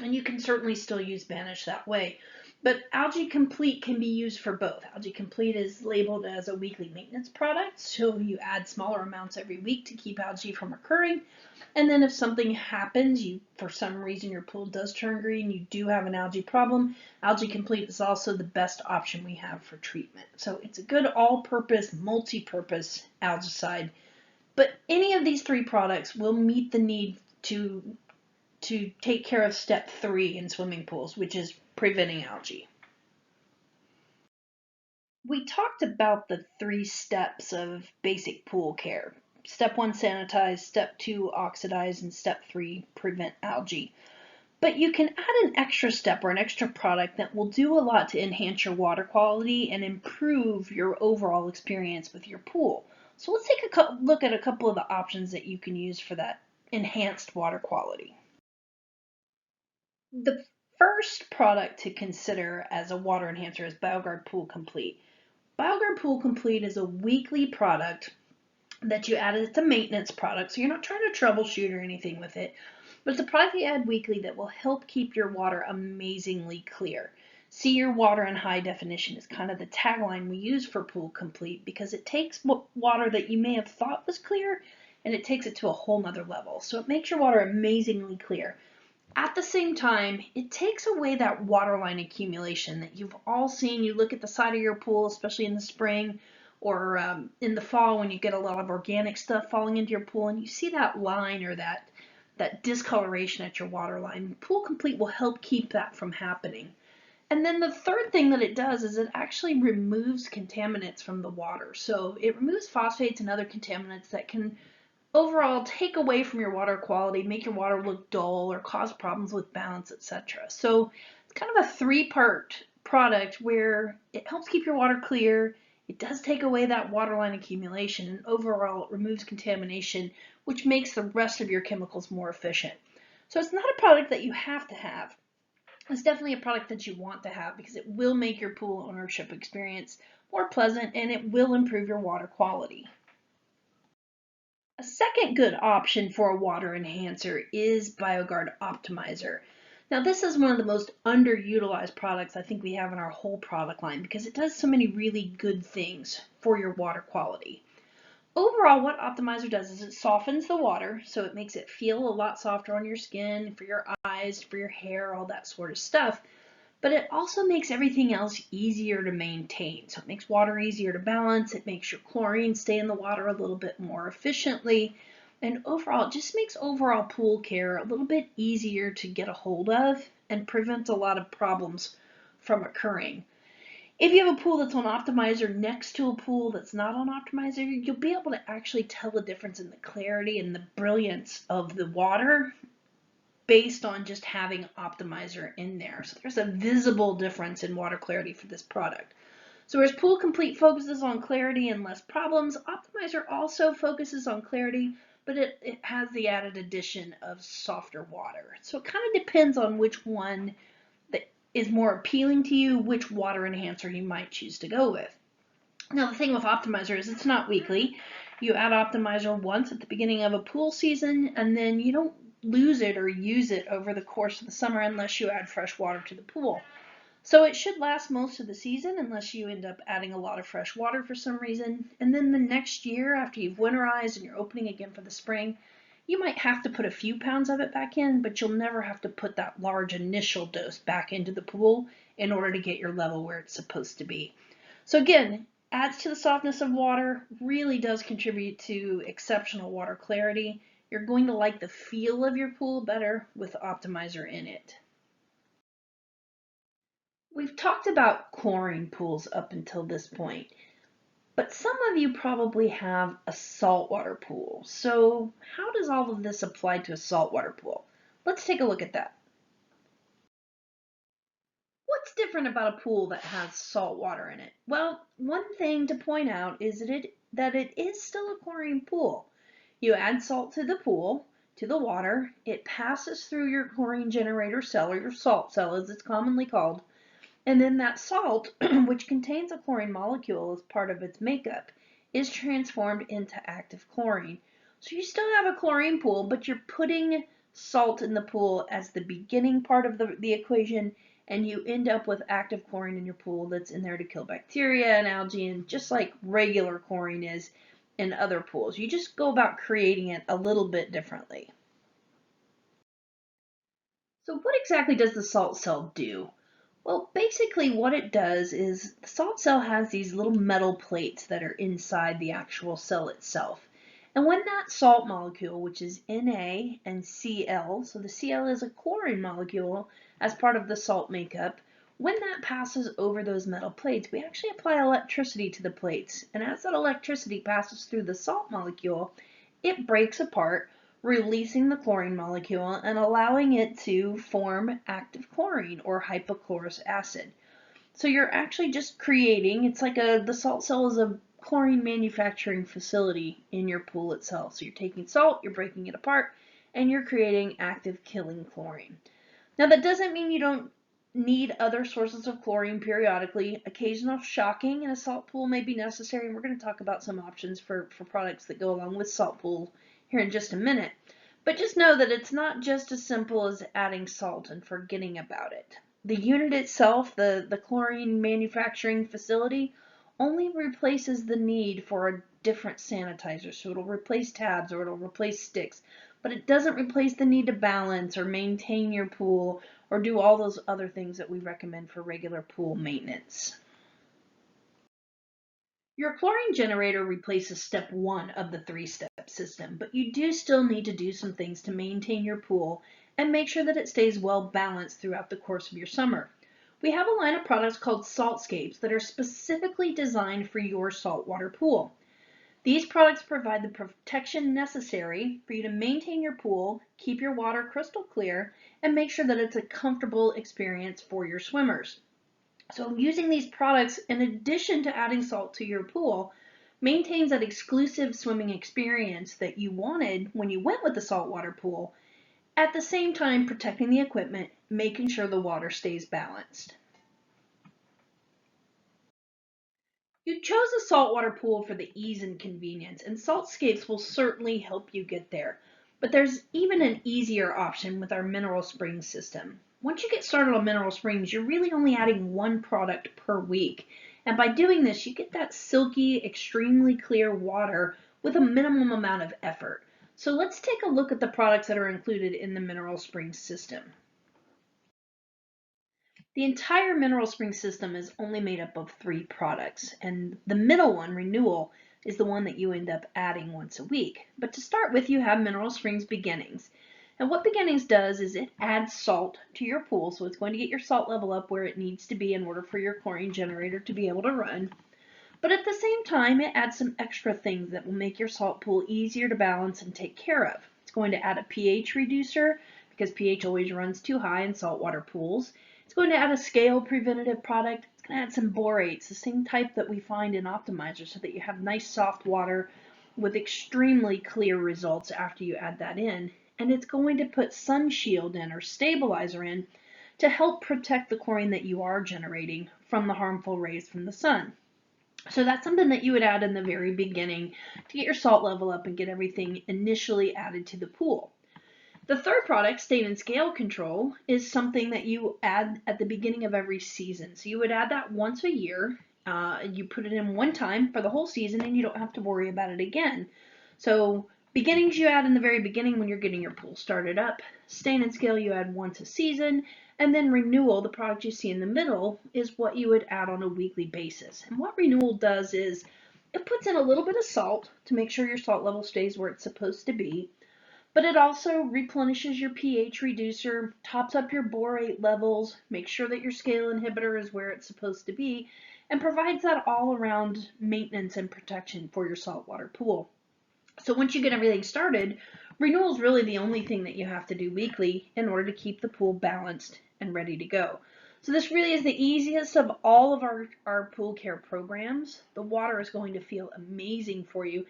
Speaker 1: And you can certainly still use Banish that way. But Algae Complete can be used for both. Algae Complete is labeled as a weekly maintenance product, so you add smaller amounts every week to keep algae from occurring. And then if something happens, for some reason your pool does turn green, you do have an algae problem, Algae Complete is also the best option we have for treatment. So it's a good all-purpose, multi-purpose algicide. But any of these 3 products will meet the need to take care of step 3 in swimming pools, which is preventing algae. We talked about the 3 steps of basic pool care. Step 1, sanitize, step 2, oxidize, and step 3, prevent algae. But you can add an extra step or an extra product that will do a lot to enhance your water quality and improve your overall experience with your pool. So let's take a look at a couple of the options that you can use for that enhanced water quality. The first product to consider as a water enhancer is Bioguard Pool Complete. Bioguard Pool Complete is a weekly product that you add. It's a maintenance product, so you're not trying to troubleshoot or anything with it, but it's a product you add weekly that will help keep your water amazingly clear. See your water in high definition is kind of the tagline we use for Pool Complete, because it takes water that you may have thought was clear and it takes it to a whole nother level. So it makes your water amazingly clear. At the same time, it takes away that waterline accumulation that you've all seen. You look at the side of your pool, especially in the spring or in the fall when you get a lot of organic stuff falling into your pool, and you see that line or that discoloration at your water line. Pool Complete will help keep that from happening. And then the third thing that it does is it actually removes contaminants from the water. So it removes phosphates and other contaminants that can overall take away from your water quality, make your water look dull or cause problems with balance, etc. So it's kind of a 3-part product where it helps keep your water clear, it does take away that waterline accumulation, and overall it removes contamination, which makes the rest of your chemicals more efficient. So it's not a product that you have to have. It's definitely a product that you want to have because it will make your pool ownership experience more pleasant and it will improve your water quality. A second good option for a water enhancer is Bioguard Optimizer. Now this is one of the most underutilized products I think we have in our whole product line because it does so many really good things for your water quality. Overall, what Optimizer does is it softens the water, so it makes it feel a lot softer on your skin, for your eyes, for your hair, all that sort of stuff. But it also makes everything else easier to maintain. So it makes water easier to balance, it makes your chlorine stay in the water a little bit more efficiently, and overall, it just makes overall pool care a little bit easier to get a hold of and prevents a lot of problems from occurring. If you have a pool that's on Optimizer next to a pool that's not on Optimizer, you'll be able to actually tell the difference in the clarity and the brilliance of the water based on just having Optimizer in there. So there's a visible difference in water clarity for this product. So whereas Pool Complete focuses on clarity and less problems, Optimizer also focuses on clarity, but it has the added addition of softer water. So it kind of depends on which one that is more appealing to you, which water enhancer you might choose to go with. Now the thing with Optimizer is it's not weekly. You add Optimizer once at the beginning of a pool season, and then you don't lose it or use it over the course of the summer unless you add fresh water to the pool. So it should last most of the season unless you end up adding a lot of fresh water for some reason. And then the next year, after you've winterized and you're opening again for the spring, you might have to put a few pounds of it back in, but you'll never have to put that large initial dose back into the pool in order to get your level where it's supposed to be. So again, adds to the softness of water, really does contribute to exceptional water clarity. You're going to like the feel of your pool better with Optimizer in it. We've talked about chlorine pools up until this point, but some of you probably have a saltwater pool. So how does all of this apply to a saltwater pool? Let's take a look at that. What's different about a pool that has salt water in it? Well, one thing to point out is that it is still a chlorine pool. You add salt to the pool, to the water, it passes through your chlorine generator cell, or your salt cell as it's commonly called, and then that salt, which contains a chlorine molecule as part of its makeup, is transformed into active chlorine. So you still have a chlorine pool, but you're putting salt in the pool as the beginning part of the equation, and you end up with active chlorine in your pool that's in there to kill bacteria and algae, and just like regular chlorine is in other pools. You just go about creating it a little bit differently. So what exactly does the salt cell do? Well, basically what it does is the salt cell has these little metal plates that are inside the actual cell itself. And when that salt molecule, which is Na and Cl, so the Cl is a chlorine molecule as part of the salt makeup, when that passes over those metal plates, we actually apply electricity to the plates. And as that electricity passes through the salt molecule, it breaks apart, releasing the chlorine molecule and allowing it to form active chlorine or hypochlorous acid. So you're actually just creating, it's like the salt cell is a chlorine manufacturing facility in your pool itself. So you're taking salt, you're breaking it apart, and you're creating active killing chlorine. Now that doesn't mean you don't need other sources of chlorine periodically. Occasional shocking in a salt pool may be necessary, and we're going to talk about some options for products that go along with salt pool here in just a minute. But just know that it's not just as simple as adding salt and forgetting about it. The unit itself, the chlorine manufacturing facility, only replaces the need for a different sanitizer. So it'll replace tabs or it'll replace sticks, but it doesn't replace the need to balance or maintain your pool or do all those other things that we recommend for regular pool maintenance. Your chlorine generator replaces step one of the three-step system, but you do still need to do some things to maintain your pool and make sure that it stays well balanced throughout the course of your summer. We have a line of products called Saltscapes that are specifically designed for your saltwater pool. These products provide the protection necessary for you to maintain your pool, keep your water crystal clear, and make sure that it's a comfortable experience for your swimmers. So using these products, in addition to adding salt to your pool, maintains that exclusive swimming experience that you wanted when you went with the saltwater pool, at the same time protecting the equipment, making sure the water stays balanced. You chose a saltwater pool for the ease and convenience, and Saltscapes will certainly help you get there. But there's even an easier option with our mineral spring system. Once you get started on mineral springs, you're really only adding one product per week. And by doing this, you get that silky, extremely clear water with a minimum amount of effort. So let's take a look at the products that are included in the mineral spring system. The entire mineral spring system is only made up of 3 products, and the middle one, renewal, is the one that you end up adding once a week. But to start with, you have mineral springs beginnings. And what beginnings does is it adds salt to your pool, so it's going to get your salt level up where it needs to be in order for your chlorine generator to be able to run. But at the same time, it adds some extra things that will make your salt pool easier to balance and take care of. It's going to add a pH reducer because pH always runs too high in saltwater pools. It's going to add a scale preventative product. It's going to add some borates, the same type that we find in optimizers, so that you have nice soft water with extremely clear results after you add that in. And it's going to put sun shield in or stabilizer in to help protect the chlorine that you are generating from the harmful rays from the sun. So that's something that you would add in the very beginning to get your salt level up and get everything initially added to the pool. The third product, stain and scale control, is something that you add at the beginning of every season. So you would add that once a year. You put it in one time for the whole season and you don't have to worry about it again. So beginnings you add in the very beginning when you're getting your pool started up. Stain and scale you add once a season. And then renewal, the product you see in the middle, is what you would add on a weekly basis. And what renewal does is it puts in a little bit of salt to make sure your salt level stays where it's supposed to be. But it also replenishes your pH reducer, tops up your borate levels, makes sure that your scale inhibitor is where it's supposed to be, and provides that all-around maintenance and protection for your saltwater pool. So once you get everything started, renewal is really the only thing that you have to do weekly in order to keep the pool balanced and ready to go. So this really is the easiest of all of our pool care programs. The water is going to feel amazing for you.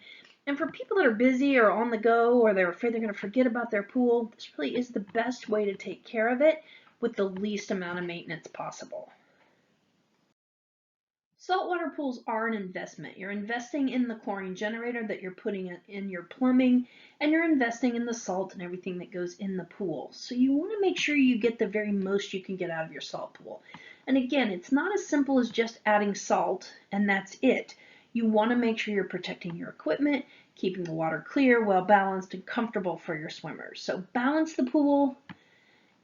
Speaker 1: And for people that are busy or on the go or they're afraid they're going to forget about their pool, this really is the best way to take care of it with the least amount of maintenance possible. Saltwater pools are an investment. You're investing in the chlorine generator that you're putting in your plumbing, and you're investing in the salt and everything that goes in the pool. So you want to make sure you get the very most you can get out of your salt pool. And again, it's not as simple as just adding salt and that's it. You want to make sure you're protecting your equipment, keeping the water clear, well balanced, and comfortable for your swimmers. So balance the pool.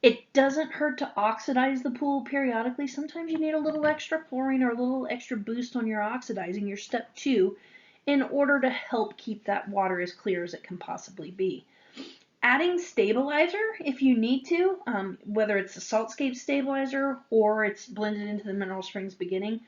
Speaker 1: It doesn't hurt to oxidize the pool periodically. Sometimes you need a little extra chlorine or a little extra boost on your oxidizing, your step 2, in order to help keep that water as clear as it can possibly be. Adding stabilizer if you need to, whether it's a saltscape stabilizer or it's blended into the mineral springs beginning,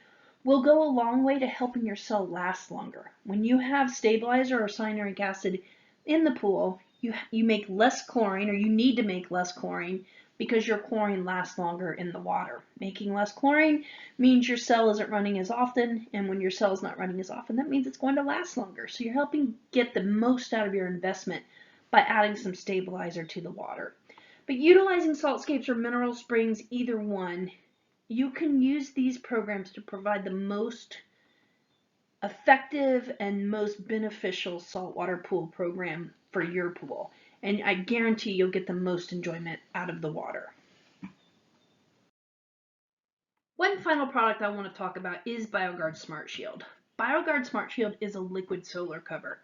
Speaker 1: will go a long way to helping your cell last longer. When you have stabilizer or cyanuric acid in the pool, you make less chlorine, or you need to make less chlorine, because your chlorine lasts longer in the water. Making less chlorine means your cell isn't running as often, and when your cell is not running as often, that means it's going to last longer. So you're helping get the most out of your investment by adding some stabilizer to the water. But utilizing saltscapes or mineral springs, either one, you can use these programs to provide the most effective and most beneficial saltwater pool program for your pool. And I guarantee you'll get the most enjoyment out of the water. One final product I want to talk about is Bioguard Smart Shield. Bioguard Smart Shield is a liquid solar cover.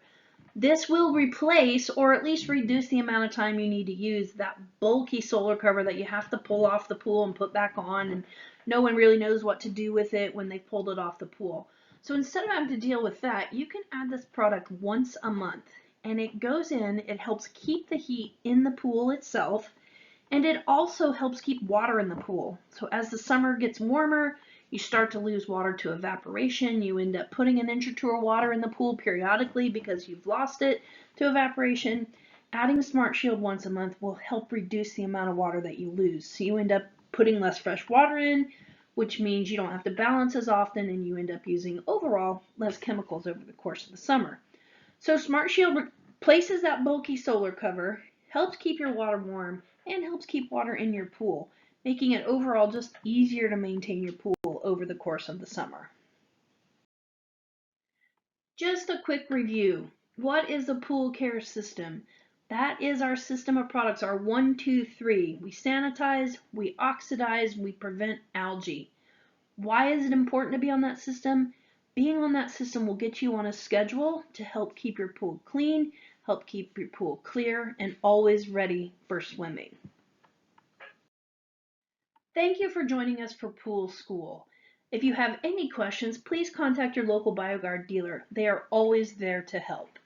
Speaker 1: This will replace or at least reduce the amount of time you need to use that bulky solar cover that you have to pull off the pool and put back on, and no one really knows what to do with it when they've pulled it off the pool. So instead of having to deal with that, you can add this product once a month, and it goes in, it helps keep the heat in the pool itself, and it also helps keep water in the pool. So as the summer gets warmer, you start to lose water to evaporation. You end up putting an inch or two of water in the pool periodically because you've lost it to evaporation. Adding Smart Shield once a month will help reduce the amount of water that you lose. So you end up putting less fresh water in, which means you don't have to balance as often, and you end up using overall less chemicals over the course of the summer. So Smart Shield replaces that bulky solar cover, helps keep your water warm, and helps keep water in your pool, making it overall just easier to maintain your pool over the course of the summer. Just a quick review. What is a pool care system? That is our system of products, our 1, 2, 3. We sanitize, we oxidize, we prevent algae. Why is it important to be on that system? Being on that system will get you on a schedule to help keep your pool clean, help keep your pool clear, and always ready for swimming. Thank you for joining us for Pool School. If you have any questions, please contact your local Bioguard dealer. They are always there to help.